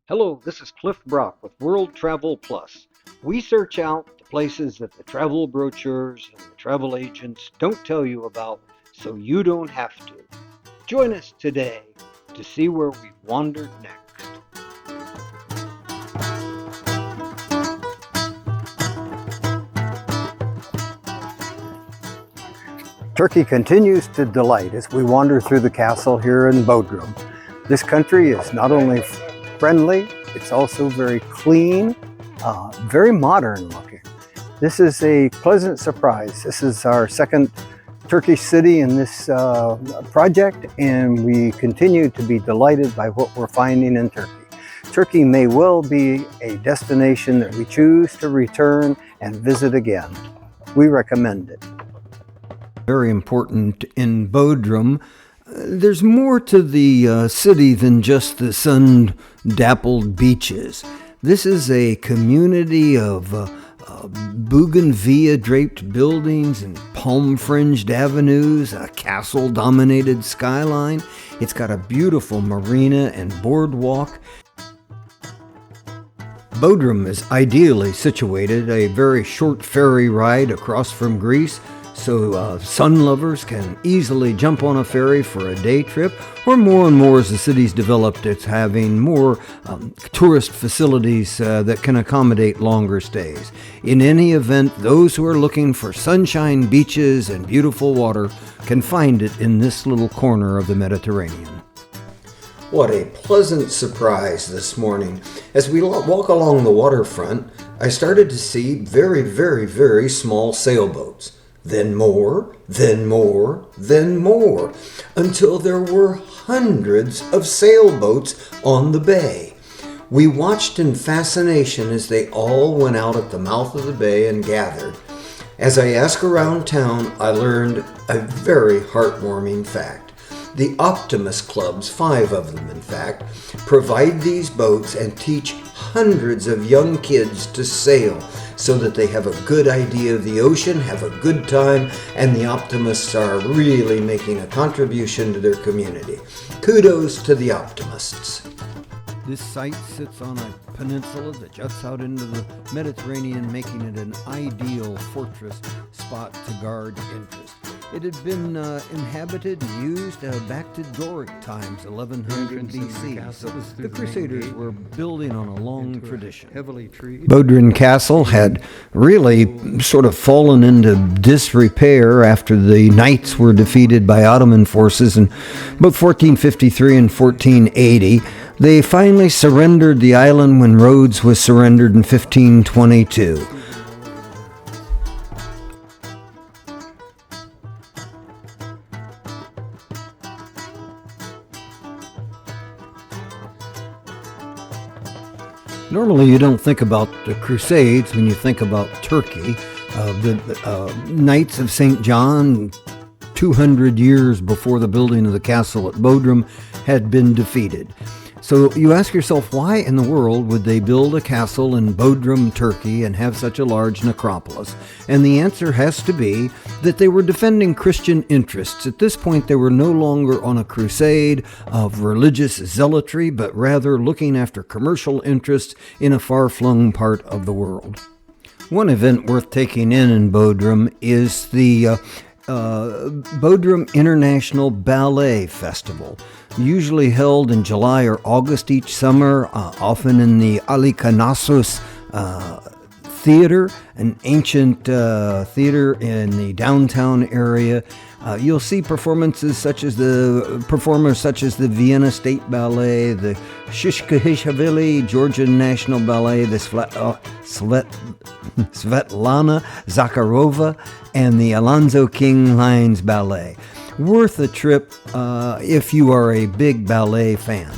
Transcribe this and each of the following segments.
Hello, this is Cliff Brock with World Travel Plus. We search out the places that the travel brochures and the travel agents don't tell you about so you don't have to. Join us today to see where we've wandered next. Turkey continues to delight as we wander through the castle here in Bodrum. This country is not only friendly, it's also very clean, very modern looking. This is a pleasant surprise. This is our second Turkish city in this project, and we continue to be delighted by what we're finding in Turkey. Turkey may well be a destination that we choose to return and visit again. We recommend it. Very important in Bodrum. There's more to the city than just the sun-dappled beaches. This is a community of bougainvillea-draped buildings and palm-fringed avenues, a castle-dominated skyline. It's got a beautiful marina and boardwalk. Bodrum is ideally situated, a very short ferry ride across from Greece, so sun lovers can easily jump on a ferry for a day trip, or more and more as the city's developed, it's having more tourist facilities that can accommodate longer stays. In any event, those who are looking for sunshine, beaches, and beautiful water can find it in this little corner of the Mediterranean. What a pleasant surprise this morning. As we walk along the waterfront, I started to see very, very, very small sailboats. Then more, then more, then more, until there were hundreds of sailboats on the bay. We watched in fascination as they all went out at the mouth of the bay and gathered. As I asked around town, I learned a very heartwarming fact. The Optimist Clubs, 5 of them in fact, provide these boats and teach hundreds of young kids to sail so that they have a good idea of the ocean, have a good time, and the optimists are really making a contribution to their community. Kudos to the optimists. This site sits on a peninsula that juts out into the Mediterranean, making it an ideal fortress spot to guard interest. It had been inhabited and used back to Doric times, 1100 BC. So the Crusaders were building on a long tradition. Bodrum Castle had really sort of fallen into disrepair after the knights were defeated by Ottoman forces in both 1453 and 1480. They finally surrendered the island when Rhodes was surrendered in 1522. Normally, you don't think about the Crusades when you think about Turkey. The Knights of St. John, 200 years before the building of the castle at Bodrum, had been defeated. So you ask yourself, why in the world would they build a castle in Bodrum, Turkey, and have such a large necropolis? And the answer has to be that they were defending Christian interests. At this point, they were no longer on a crusade of religious zealotry, but rather looking after commercial interests in a far-flung part of the world. One event worth taking in Bodrum is the Bodrum International Ballet Festival, usually held in July or August each summer, often in the Alicanassos Theater, an ancient theater in the downtown area. You'll see performers such as the Vienna State Ballet, the Shishkehishvili Georgian National Ballet, the Svetlana Zakharova, and the Alonzo King Lines Ballet. Worth a trip if you are a big ballet fan.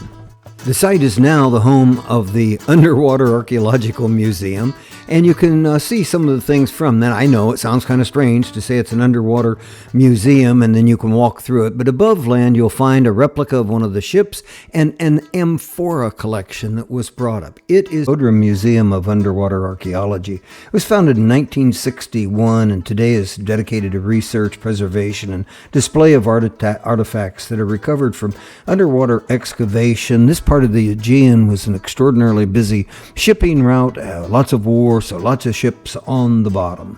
The site is now the home of the Underwater Archaeological Museum, And you can see some of the things from that. I know it sounds kind of strange to say it's an underwater museum and then you can walk through it, but above land you'll find a replica of one of the ships and an amphora collection that was brought up. It is Bodrum Museum of Underwater Archaeology. It was founded in 1961 and today is dedicated to research, preservation, and display of artifacts that are recovered from underwater excavation. This part of the Aegean was an extraordinarily busy shipping route, lots of war, so lots of ships on the bottom.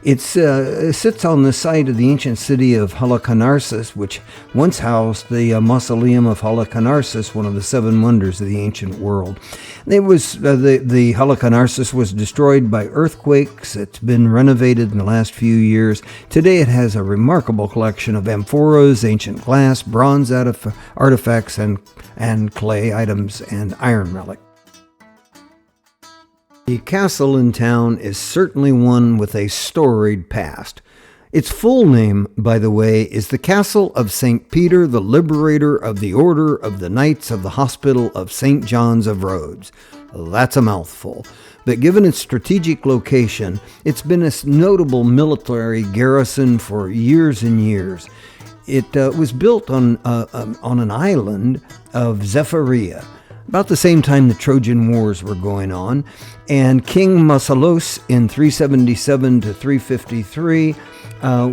It sits on the site of the ancient city of Halicarnassus, which once housed the mausoleum of Halicarnassus, one of the seven wonders of the ancient world. It was the Halicarnassus was destroyed by earthquakes. It's been renovated in the last few years. Today it has a remarkable collection of amphoras, ancient glass, bronze artifacts, and clay items and iron relics. The castle in town is certainly one with a storied past. Its full name, by the way, is the Castle of St. Peter, the Liberator of the Order of the Knights of the Hospital of St. John's of Rhodes. That's a mouthful. But given its strategic location, it's been a notable military garrison for years and years. It was built on an island of Zephyria, about the same time the Trojan Wars were going on, and King Mausolus in 377 to 353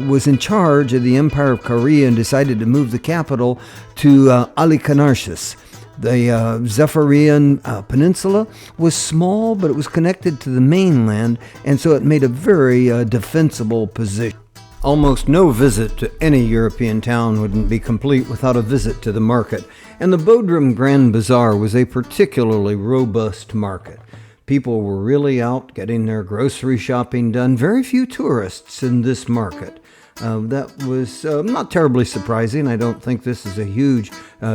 was in charge of the Empire of Korea and decided to move the capital to Halicarnassus. The Zephyrian Peninsula was small, but it was connected to the mainland, and so it made a very defensible position. Almost no visit to any European town wouldn't be complete without a visit to the market, and the Bodrum Grand Bazaar was a particularly robust market. People were really out getting their grocery shopping done. Very few tourists in this market. That was not terribly surprising. I don't think this is a huge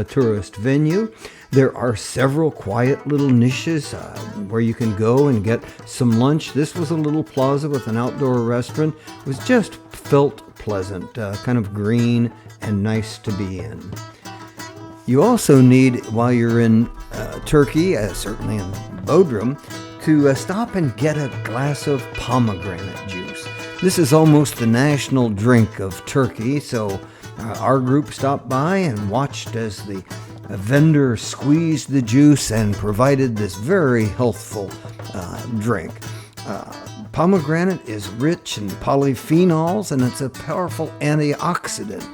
tourist venue. There are several quiet little niches where you can go and get some lunch. This was a little plaza with an outdoor restaurant. It was just felt pleasant, kind of green and nice to be in. You also need, while you're in Turkey, certainly in Bodrum, to stop and get a glass of pomegranate juice. This is almost the national drink of Turkey, so our group stopped by and watched as the vendor squeezed the juice and provided this very healthful drink. Pomegranate is rich in polyphenols and it's a powerful antioxidant.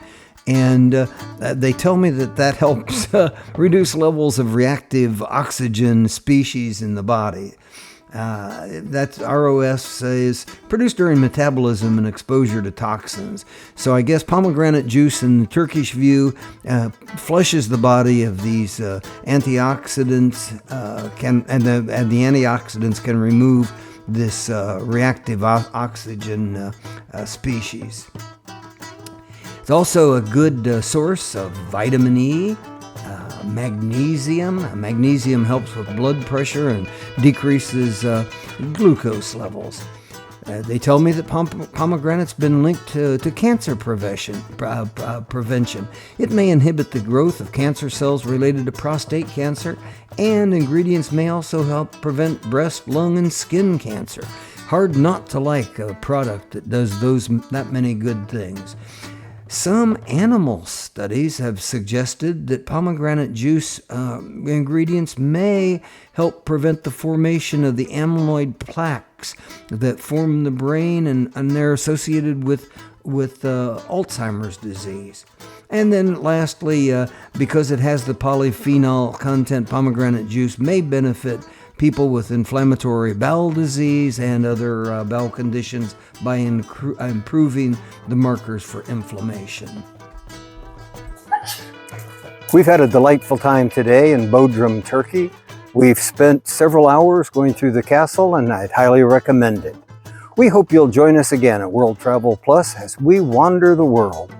And they tell me that helps reduce levels of reactive oxygen species in the body. That ROS is produced during metabolism and exposure to toxins. So I guess pomegranate juice in the Turkish view flushes the body of these antioxidants, and the antioxidants can remove this reactive oxygen species. It's also a good source of vitamin E, magnesium. Magnesium helps with blood pressure and decreases glucose levels. They tell me that pomegranate's been linked to cancer prevention. It may inhibit the growth of cancer cells related to prostate cancer, and ingredients may also help prevent breast, lung, and skin cancer. Hard not to like a product that does that many good things. Some animal studies have suggested that pomegranate juice ingredients may help prevent the formation of the amyloid plaques that form the brain, and they're associated with Alzheimer's disease. And then lastly, because it has the polyphenol content, pomegranate juice may benefit people with inflammatory bowel disease and other bowel conditions by improving the markers for inflammation. We've had a delightful time today in Bodrum, Turkey. We've spent several hours going through the castle, and I'd highly recommend it. We hope you'll join us again at World Travel Plus as we wander the world.